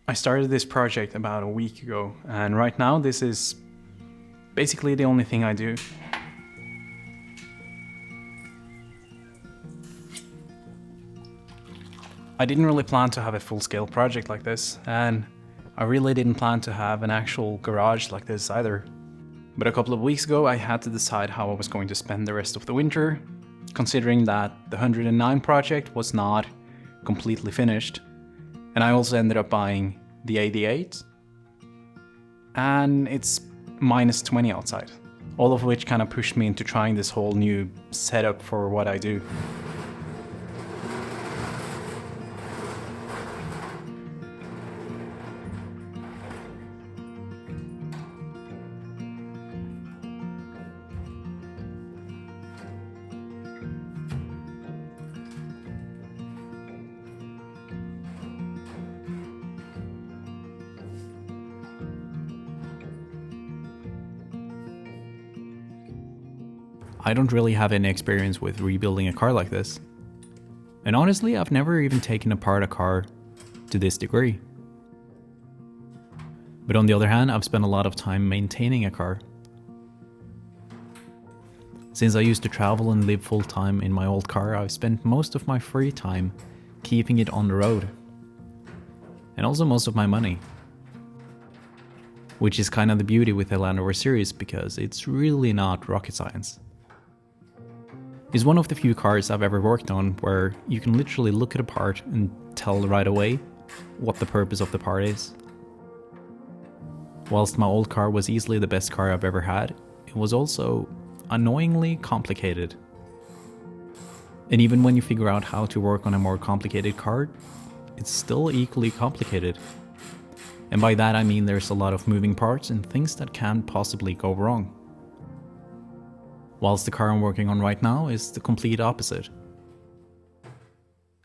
I started this project about a week ago, and right now this is basically the only thing I do. I didn't really plan to have a full-scale project like this, and I really didn't plan to have an actual garage like this either. But a couple of weeks ago I had to decide how I was going to spend the rest of the winter, considering that the 109 project was not completely finished. And I also ended up buying the 88, and it's minus 20 outside. All of which kind of pushed me into trying this whole new setup for what I do. I don't really have any experience with rebuilding a car like this. And honestly, I've never even taken apart a car to this degree. But on the other hand, I've spent a lot of time maintaining a car. Since I used to travel and live full time in my old car, I've spent most of my free time keeping it on the road. And also most of my money. Which is kind of the beauty with the Land Rover series, because it's really not rocket science. It's one of the few cars I've ever worked on where you can literally look at a part and tell right away what the purpose of the part is. Whilst my old car was easily the best car I've ever had, it was also annoyingly complicated. And even when you figure out how to work on a more complicated car, it's still equally complicated. And by that I mean there's a lot of moving parts and things that can possibly go wrong. Whilst the car I'm working on right now is the complete opposite.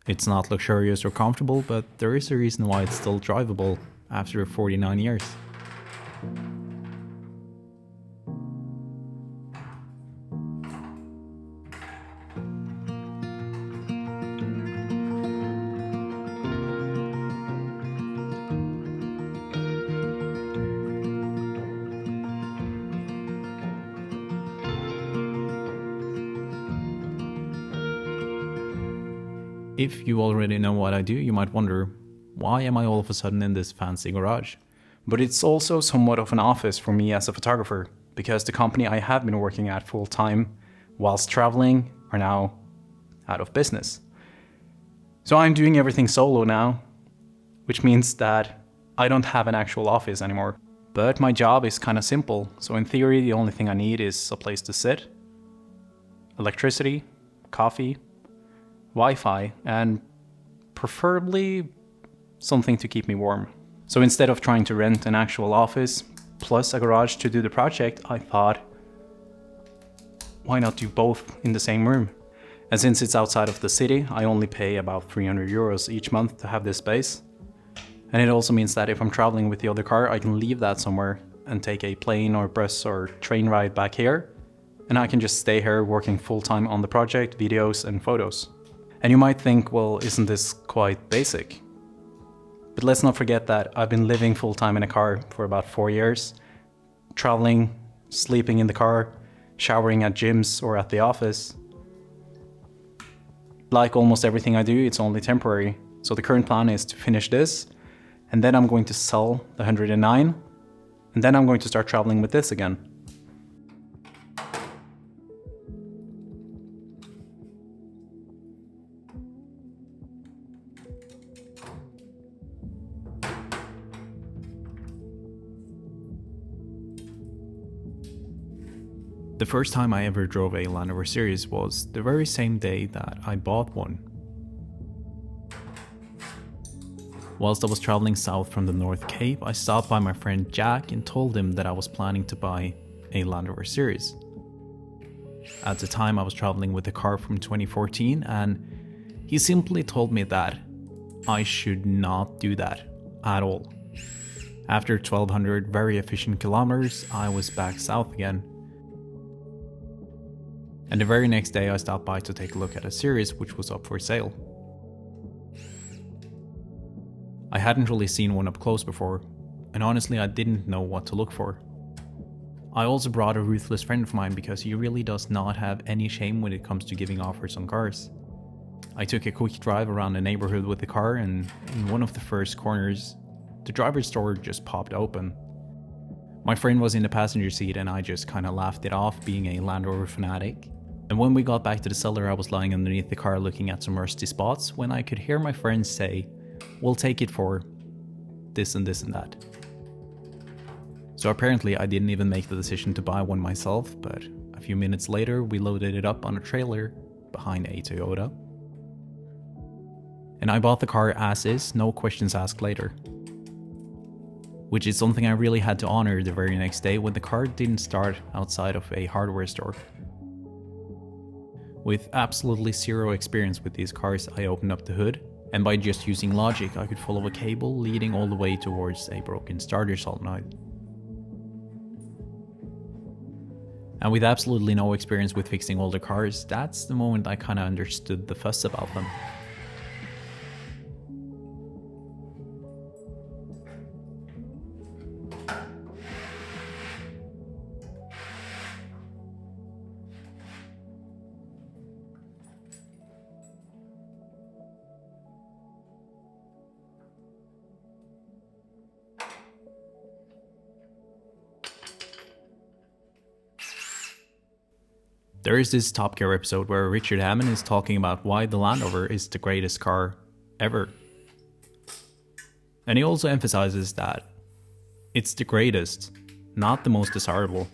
It's not luxurious or comfortable, but there is a reason why it's still drivable after 49 years. If you already know what I do, you might wonder, why am I all of a sudden in this fancy garage? But it's also somewhat of an office for me as a photographer, because the company I have been working at full time whilst traveling are now out of business. So I'm doing everything solo now, which means that I don't have an actual office anymore. But my job is kind of simple, so in theory the only thing I need is a place to sit, electricity, coffee, Wi-Fi, and preferably something to keep me warm. So instead of trying to rent an actual office plus a garage to do the project, I thought, why not do both in the same room? And since it's outside of the city, I only pay about 300 euros each month to have this space. And it also means that if I'm traveling with the other car, I can leave that somewhere and take a plane or bus or train ride back here. And I can just stay here working full time on the project, videos and photos. And you might think, well, isn't this quite basic? But let's not forget that I've been living full time in a car for about 4 years, traveling, sleeping in the car, showering at gyms or at the office. Like almost everything I do, it's only temporary. So the current plan is to finish this, and then I'm going to sell the 109, and then I'm going to start traveling with this again. The first time I ever drove a Land Rover series was the very same day that I bought one. Whilst I was traveling south from the North Cape, I stopped by my friend Jack and told him that I was planning to buy a Land Rover series. At the time I was traveling with a car from 2014, and he simply told me that I should not do that at all. After 1200 very efficient kilometers, I was back south again. And the very next day I stopped by to take a look at a series which was up for sale. I hadn't really seen one up close before, and honestly I didn't know what to look for. I also brought a ruthless friend of mine because he really does not have any shame when it comes to giving offers on cars. I took a quick drive around the neighborhood with the car, and in one of the first corners, the driver's door just popped open. My friend was in the passenger seat and I just kinda laughed it off, being a Land Rover fanatic. And when we got back to the cellar, I was lying underneath the car looking at some rusty spots when I could hear my friend say, "We'll take it for this and this and that." So apparently I didn't even make the decision to buy one myself, but a few minutes later we loaded it up on a trailer behind a Toyota. And I bought the car as is, no questions asked later. Which is something I really had to honor the very next day when the car didn't start outside of a hardware store. With absolutely zero experience with these cars, I opened up the hood, and by just using logic I could follow a cable leading all the way towards a broken starter solenoid. And with absolutely no experience with fixing older cars, that's the moment I kinda understood the fuss about them. There is this Top Gear episode where Richard Hammond is talking about why the Land Rover is the greatest car ever. And he also emphasizes that it's the greatest, not the most desirable.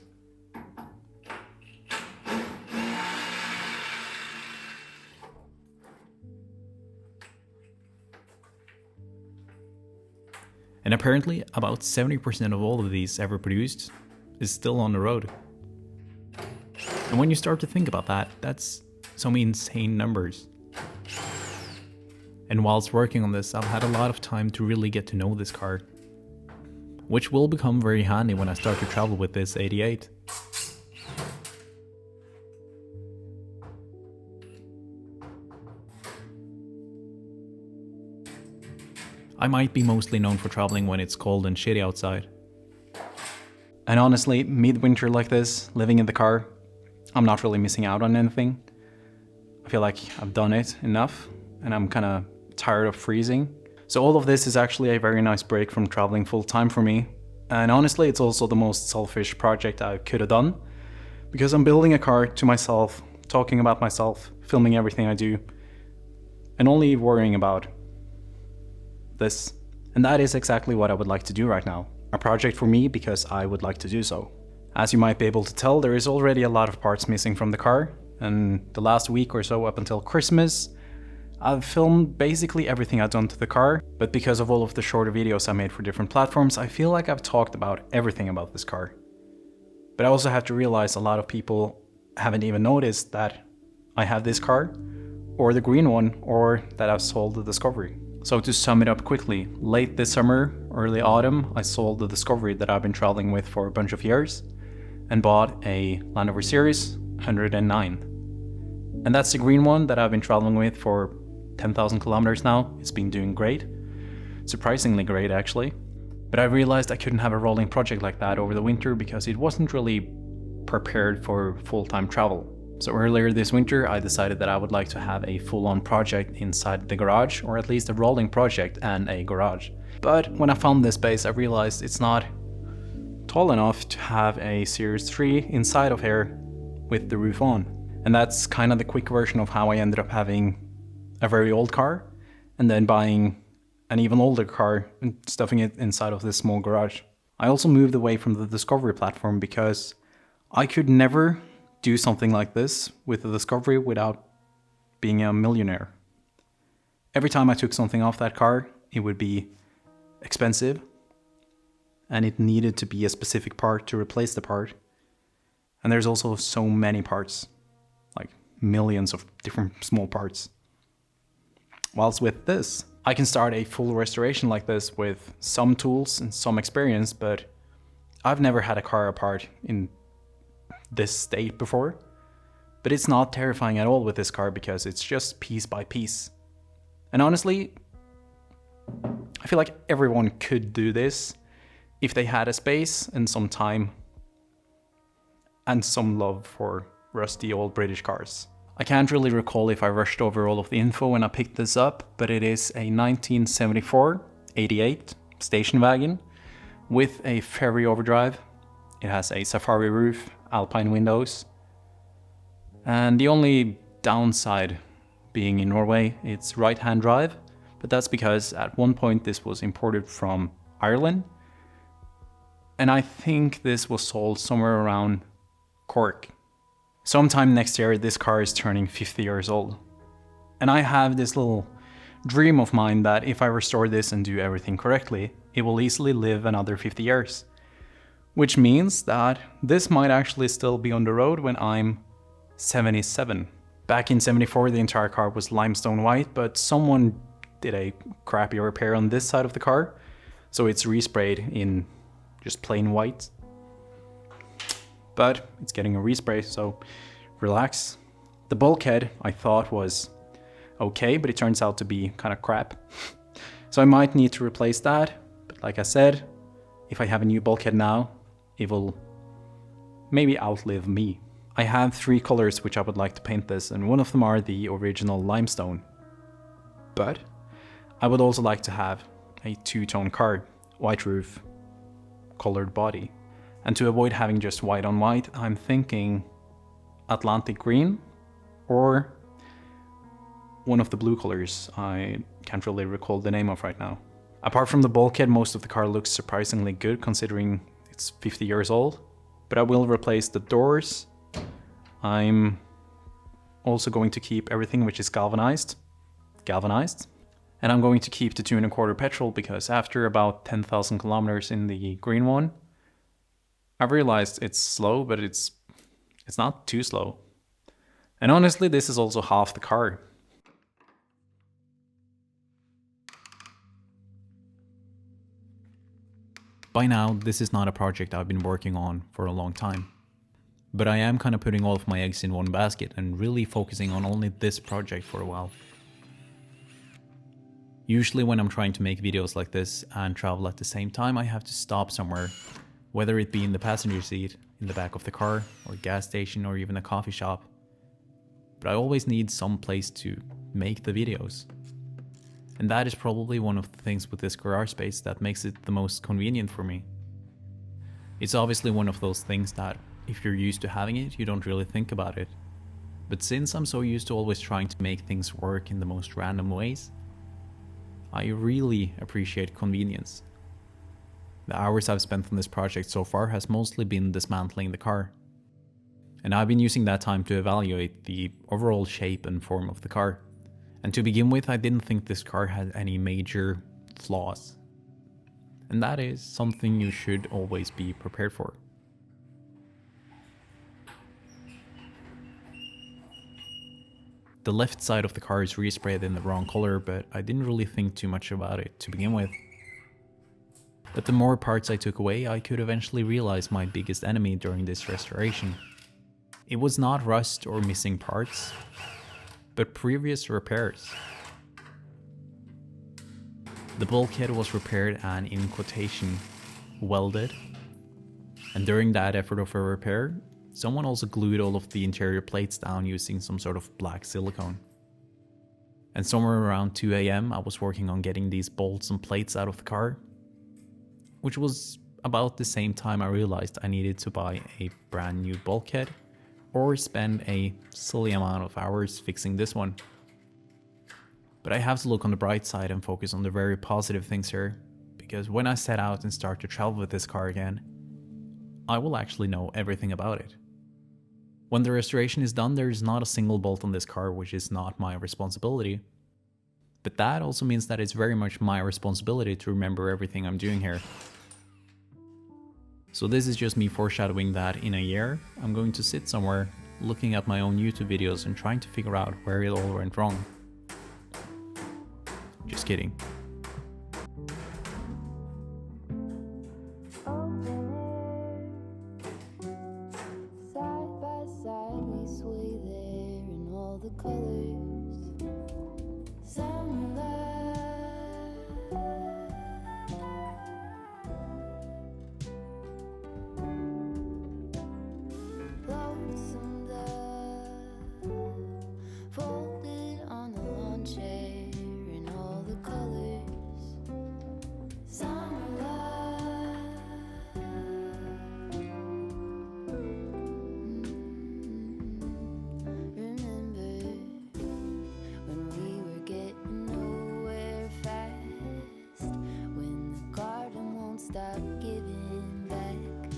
And apparently about 70% of all of these ever produced is still on the road. And when you start to think about that, that's some insane numbers. And whilst working on this, I've had a lot of time to really get to know this car, which will become very handy when I start to travel with this 88. I might be mostly known for traveling when it's cold and shitty outside. And honestly, midwinter like this, living in the car, I'm not really missing out on anything. I feel like I've done it enough, and I'm kinda tired of freezing. So all of this is actually a very nice break from traveling full time for me. And honestly, it's also the most selfish project I could have done, because I'm building a car to myself, talking about myself, filming everything I do, and only worrying about this. And that is exactly what I would like to do right now. A project for me because I would like to do so. As you might be able to tell, there is already a lot of parts missing from the car, and the last week or so up until Christmas, I've filmed basically everything I've done to the car, but because of all of the shorter videos I made for different platforms, I feel like I've talked about everything about this car. But I also have to realize a lot of people haven't even noticed that I have this car, or the green one, or that I've sold the Discovery. So to sum it up quickly, late this summer, early autumn, I sold the Discovery that I've been traveling with for a bunch of years, and bought a Land Rover Series 109. And that's the green one that I've been traveling with for 10,000 kilometers now. It's been doing great. Surprisingly great, actually. But I realized I couldn't have a rolling project like that over the winter because it wasn't really prepared for full-time travel. So earlier this winter, I decided that I would like to have a full-on project inside the garage, or at least a rolling project and a garage. But when I found this space, I realized it's not tall enough to have a Series 3 inside of here with the roof on. And that's kind of the quick version of how I ended up having a very old car and then buying an even older car and stuffing it inside of this small garage. I also moved away from the Discovery platform because I could never do something like this with the Discovery without being a millionaire. Every time I took something off that car, it would be expensive, and it needed to be a specific part to replace the part. And there's also so many parts, like millions of different small parts. Whilst with this, I can start a full restoration like this with some tools and some experience, but I've never had a car apart in this state before. But it's not terrifying at all with this car because it's just piece by piece. And honestly, I feel like everyone could do this if they had a space and some time and some love for rusty old British cars. I can't really recall if I rushed over all of the info when I picked this up, but it is a 1974 88 station wagon with a ferry overdrive. It has a safari roof, alpine windows, and the only downside being in Norway, it's right-hand drive, but that's because at one point this was imported from Ireland, and I think this was sold somewhere around Cork. Sometime next year, this car is turning 50 years old. And I have this little dream of mine that if I restore this and do everything correctly, it will easily live another 50 years. Which means that this might actually still be on the road when I'm 77. Back in 74, the entire car was limestone white, but someone did a crappy repair on this side of the car, so it's resprayed in just plain white. But it's getting a respray, so relax. The bulkhead I thought was okay, but it turns out to be kind of crap. So I might need to replace that, but like I said, if I have a new bulkhead now, it will maybe outlive me. I have 3 colors which I would like to paint this, and one of them are the original limestone. But I would also like to have a 2-tone car, white roof, colored body. And to avoid having just white on white, I'm thinking Atlantic green or one of the blue colors I can't really recall the name of right now. Apart from the bulkhead, most of the car looks surprisingly good considering it's 50 years old, but I will replace the doors. I'm also going to keep everything which is galvanized, and I'm going to keep the 2.25 petrol because after about 10,000 kilometers in the green one, I've realized it's slow, but it's not too slow. And honestly, this is also half the car. By now, this is not a project I've been working on for a long time. But I am kind of putting all of my eggs in one basket and really focusing on only this project for a while. Usually when I'm trying to make videos like this and travel at the same time, I have to stop somewhere. Whether it be in the passenger seat, in the back of the car, or gas station, or even a coffee shop. But I always need some place to make the videos. And that is probably one of the things with this garage space that makes it the most convenient for me. It's obviously one of those things that if you're used to having it, you don't really think about it. But since I'm so used to always trying to make things work in the most random ways, I really appreciate convenience. The hours I've spent on this project so far has mostly been dismantling the car. And I've been using that time to evaluate the overall shape and form of the car. And to begin with, I didn't think this car had any major flaws. And that is something you should always be prepared for. The left side of the car is resprayed in the wrong color, but I didn't really think too much about it to begin with. But the more parts I took away, I could eventually realize my biggest enemy during this restoration. It was not rust or missing parts, but previous repairs. The bulkhead was repaired and, in quotation, welded. And during that effort of a repair, someone also glued all of the interior plates down using some sort of black silicone. And somewhere around 2 AM, I was working on getting these bolts and plates out of the car, which was about the same time I realized I needed to buy a brand new bulkhead or spend a silly amount of hours fixing this one. But I have to look on the bright side and focus on the very positive things here, because when I set out and start to travel with this car again, I will actually know everything about it. When the restoration is done, there is not a single bolt on this car which is not my responsibility. But that also means that it's very much my responsibility to remember everything I'm doing here. So this is just me foreshadowing that in a year, I'm going to sit somewhere looking at my own YouTube videos and trying to figure out where it all went wrong. Just kidding. Side by side we sway there in all the colors. Sunlight stop giving back.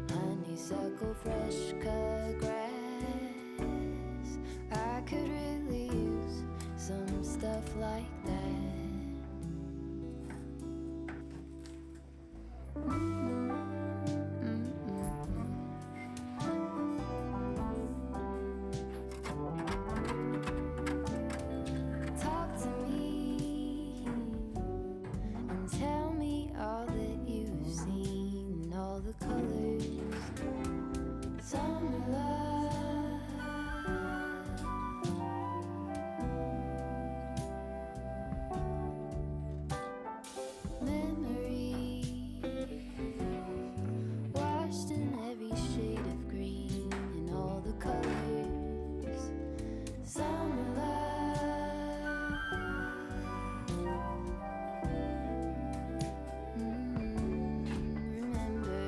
Honeysuckle, fresh cut grass. I could really use some stuff like that. Talk to me and tell me all that you've seen and all the colors. Summer love, memory, washed in every shade of green and all the colors. Summer love, remember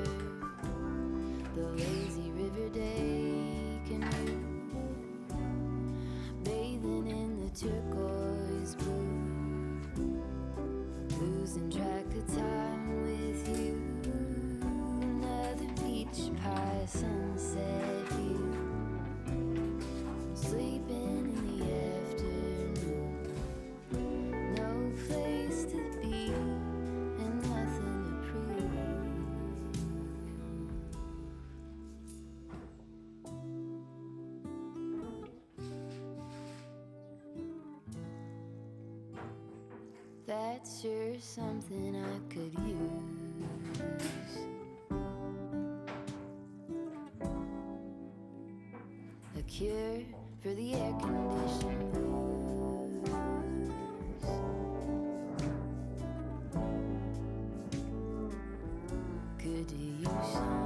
the lazy river day canoe, bathing in the turquoise blue, losing track of time with you. Another peach pie sunset view, sleeping in the afternoon. No place to be and nothing to prove. That's sure something I could use. A cure for the air-conditioned blues. Could use some